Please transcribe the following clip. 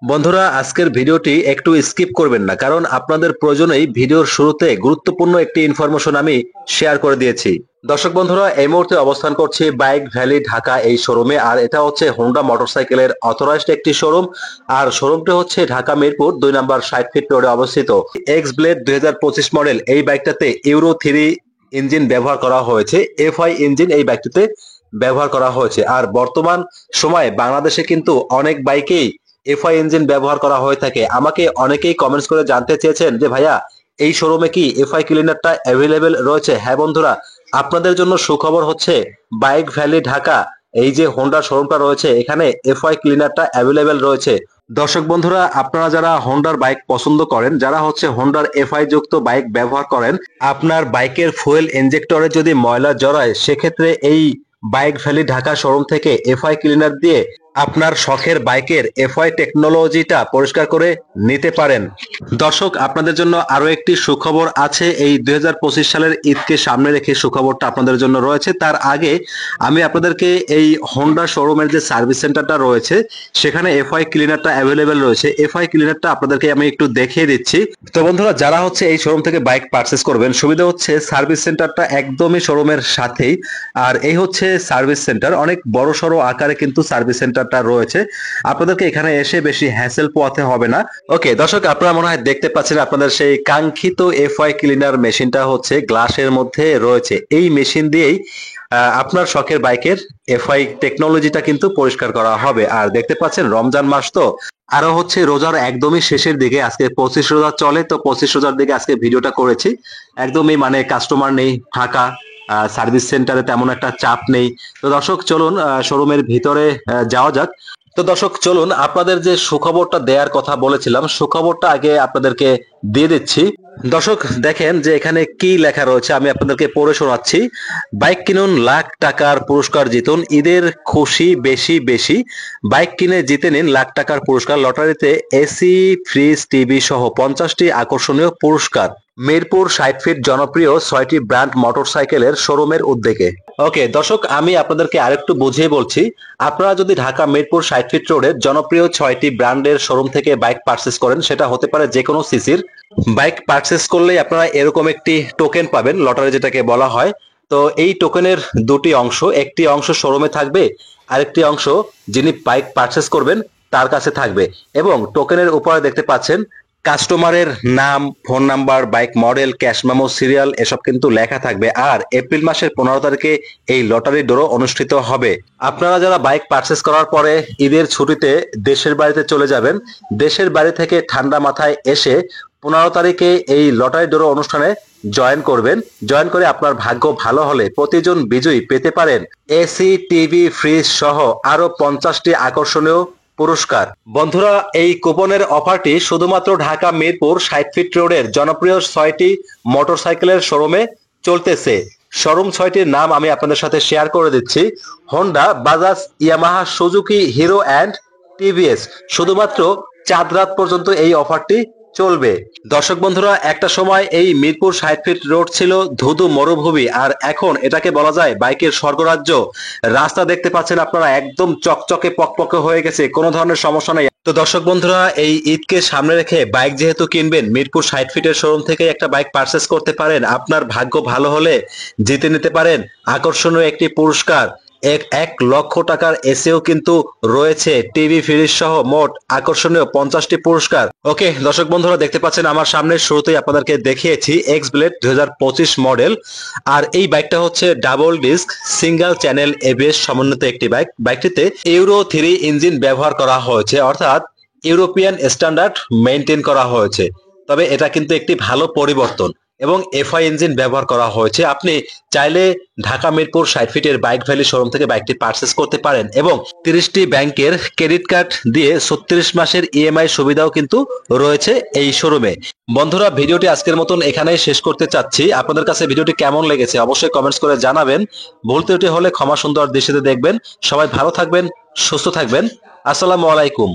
বন্ধুরা, আজকের ভিডিওটি একটু স্কিপ করবেন না, কারণ আপনাদের প্রয়োজনেই ভিডিওর শুরুতে গুরুত্বপূর্ণ একটি ইনফরমেশন আমি শেয়ার করে দিয়েছি। দর্শক বন্ধুরা, এই মুহূর্তে অবস্থান করছি বাইক ভ্যালি ঢাকা এই শোরুমে। আর এটা হচ্ছে হোন্ডা মোটরসাইকেলের অথরাইজড একটি শোরুম। আর শোরুমটি হচ্ছে ঢাকা মিরপুর 2 নম্বর 60 ফিট রোডে অবস্থিত। এক্স ব্লেড 2025 মডেল এই বাইকটাতে ইউরো 3 ইঞ্জিন ব্যবহার করা হয়েছে। এফআই ইঞ্জিন এই বাইকটিতে ব্যবহার করা হয়েছে। আর বর্তমান সময়ে বাংলাদেশে কিন্তু অনেক বাইকেই এফআই ইঞ্জিন ব্যবহার করা হয়ে থাকে। আমাকে অনেকেই কমেন্টস করে জানতে চেয়েছেন যে ভাইয়া, এই শোরুমে কি এফআই ক্লিনারটা অ্যাভেলেবেল রয়েছে? হ্যাঁ বন্ধুরা, আপনাদের জন্য সুখবর হচ্ছে বাইক ভ্যালি ঢাকা এই যে হোন্ডা শোরুমটা রয়েছে, এখানে এফআই ক্লিনারটা অ্যাভেলেবেল রয়েছে। দর্শক বন্ধুরা, আপনারা যারা হোন্ডার বাইক পছন্দ করেন, যারা হচ্ছে হোন্ডার এফআই যুক্ত বাইক ব্যবহার করেন, আপনার বাইকের ফুয়েল ইনজেক্টরে যদি ময়লা জড়ায়, সেক্ষেত্রে এই বাইক ভ্যালি ঢাকা শোরুম থেকে এফআই ক্লিনার দিয়ে আপনার শখের বাইকের এফআই টেকনোলজিটা পরিষ্কার করে নিতে পারেন। দর্শক, আপনাদের জন্য আরো একটি সুখবর আছে। এই 2025 সালের ঈদকে সামনে রেখে সুখবরটা আপনাদের জন্য রয়েছে। তার আগে আমি আপনাদেরকে এই হোন্ডা শোরুমের যে সার্ভিস সেন্টারটা রয়েছে, সেখানে এফআই ক্লিনারটা অ্যাভেলেবেল রয়েছে। এফআই ক্লিনারটা আপনাদেরকে আমি একটু দেখিয়ে দিচ্ছি। তো বন্ধুরা, যারা হচ্ছে এই শোরুম থেকে বাইক পারচেস করবেন, সুবিধা হচ্ছে সার্ভিস সেন্টারটা একদমই শোরুমের সাথেই। আর এই হচ্ছে সার্ভিস সেন্টার, অনেক বড় সড়ো আকারে কিন্তু সার্ভিস সেন্টারটা রয়েছে। আপনাদেরকে এখানে এসে বেশি হ্যাসেল পোয়াতে হবে না। ওকে দর্শক, আপনারা মনে হয় দেখতে পাচ্ছেন আপনাদের সেই কাঙ্ক্ষিত এফআই ক্লিনার মেশিনটা হচ্ছে গ্লাসের মধ্যে রয়েছে। এই মেশিন দিয়েই আপনার শখের বাইকের এফআই টেকনোলজিটা কিন্তু পরিষ্কার করা হবে। আর দেখতে পাচ্ছেন রমজান মাস তো, আরো হচ্ছে রোজার একদমই শেষের দিকে, আজকে 25 রোজা চলে, তো 25 রোজার দিকে আজকে ভিডিওটা করেছি। একদমই মানে কাস্টমার নেই, ফাঁকা, সার্ভিস সেন্টারে তেমন একটা চাপ নেই। তো দর্শক চলুন শোরুমের ভিতরে যাওয়া যাক। তো দর্শক চলুন, আপনাদের যে সুখবরটা দেওয়ার কথা বলেছিলাম, সুখবরটা আগে আপনাদেরকে দিয়ে দিচ্ছি। দর্শক দেখেন যে এখানে কি লেখা রয়েছে, আমি আপনাদেরকে পড়ে শোনাচ্ছি। বাইক কিনুন, লাখ টাকার পুরস্কার জিতুন, ঈদের খুশি বেশি বেশি, বাইক কিনে জিতে নিন লাখ টাকার পুরস্কার, লটারিতে এসি, ফ্রিজ, টিভি সহ 50টি আকর্ষণীয় পুরস্কার। মিরপুর 60 ফিট জনপ্রিয় 6টি ব্র্যান্ড মোটরসাইকেলের শোরুমের উদ্যোগে। ওকে দর্শক, আমি আপনাদেরকে আরেকটু বুঝিয়ে বলছি। আপনারা যদি ঢাকা মিরপুর 60 ফিট রোডের জনপ্রিয় 6টি ব্র্যান্ডের শোরুম থেকে বাইক পারচেস করেন, সেটা হতে পারে যে কোনো সিসির বাইক। পারচেস করলেই আপনারা এরকম একটি টোকেন পাবেন, লটারি যেটাকে বলা হয়। তো এই টোকেনের দুটি অংশ, একটি অংশ শোরুমে থাকবে, আরেকটি অংশ যিনি বাইক পারচেস করবেন তার কাছে থাকবে। এবং টোকেনের উপরে দেখতে পাচ্ছেন কাস্টমারের নাম, phone number, bike model, cash memo, serial এসব কিন্তু লেখা থাকবে। আর এপ্রিল মাসের 15 তারিখে এই লটারি ড্র অনুষ্ঠিত হবে। আপনারা যারা বাইক পারচেস করার পরে ঈদের ছুটিতে দেশের বাড়িতে চলে যাবেন, দেশের বাড়ি থেকে ঠান্ডা মাথায় এসে 15 তারিখে এই লটারি ড্র অনুষ্ঠানে জয়েন করবেন। জয়েন করে আপনার ভাগ্য ভালো হলে প্রতিজন বিজয়ী পেতে পারেন এসি, টিভি, ফ্রিজ সহ আরো 50টি আকর্ষণীয় পুরস্কার। বন্ধুরা, এই কুপনের অফারটি শুধুমাত্র ঢাকা মিরপুর 60 ফিট রোডের জনপ্রিয় 6টি মোটরসাইকেলের শোরুমে চলতেছে। শোরুম 6টির নাম আমি আপনাদের সাথে শেয়ার করে দিচ্ছি। Honda, Bajaj, Yamaha, Suzuki, hero and TVS. শুধুমাত্র চাঁদ রাত পর্যন্ত এই অফারটি চলবে। দর্শক বন্ধুরা, একটা সময় এই মিরপুর 60 ফিট রোড ছিল ধুধু মরুভূমি, আর এখন এটাকে বলা যায় বাইকের স্বর্গরাজ্য। রাস্তা দেখতে পাচ্ছেন আপনারা একদম চকচকে পকপকে হয়ে গেছে, কোনো ধরনের সমস্যা নেই। তো দর্শক বন্ধুরা, এই ঈদকে সামনে রেখে বাইক যেহেতু কিনবেন, মিরপুর 60 ফিটের শোরুম থেকে একটা বাইক পারচেস করতে পারেন। আপনার ভাগ্য ভালো হলে জিতে নিতে পারেন আকর্ষণীয় একটি পুরস্কার। 1 লক্ষ টাকার এসিও কিন্তু রয়েছে, টিভি, ফ্রিজ সহ মোট আকর্ষণীয় 50টি পুরস্কার। ওকে দর্শক বন্ধুরা, দেখতে পাচ্ছেন আমার সামনে শুরুতেই আপনাদেরকে দেখিয়েছি এক্স ব্লেড 2025 মডেল। আর এই বাইকটা হচ্ছে double disc single channel ABS সমন্বিত একটি বাইক। বাইকটিতে ইউরো 3 ইঞ্জিন ব্যবহার করা হয়েছে, অর্থাৎ ইউরোপিয়ান স্ট্যান্ডার্ড মেনটেন করা হয়েছে। তবে এটা কিন্তু একটি ভালো পরিবর্তন, এবং এফআই ইঞ্জিন ব্যবহার করা হয়েছে। আপনি চাইলে ঢাকা মিরপুর 60 ফিটের বাইক ভ্যালি শোরুম থেকে বাইকটি পারচেস করতে পারেন, এবং 30টি ব্যাংকের ক্রেডিট কার্ড দিয়ে 36 মাসের ইএমআই সুবিধাও কিন্তু রয়েছে এই শোরুমে। বন্ধুরা, ভিডিওটি আজকের মতন এখানেই শেষ করতে চাচ্ছি। আপনাদের কাছে ভিডিওটি কেমন লেগেছে অবশ্যই কমেন্টস করে জানাবেন। ভুল ত্রুটি হলে ক্ষমা সুন্দর দৃষ্টিতে দেখবেন। সবাই ভালো থাকবেন, সুস্থ থাকবেন। আসসালামু আলাইকুম।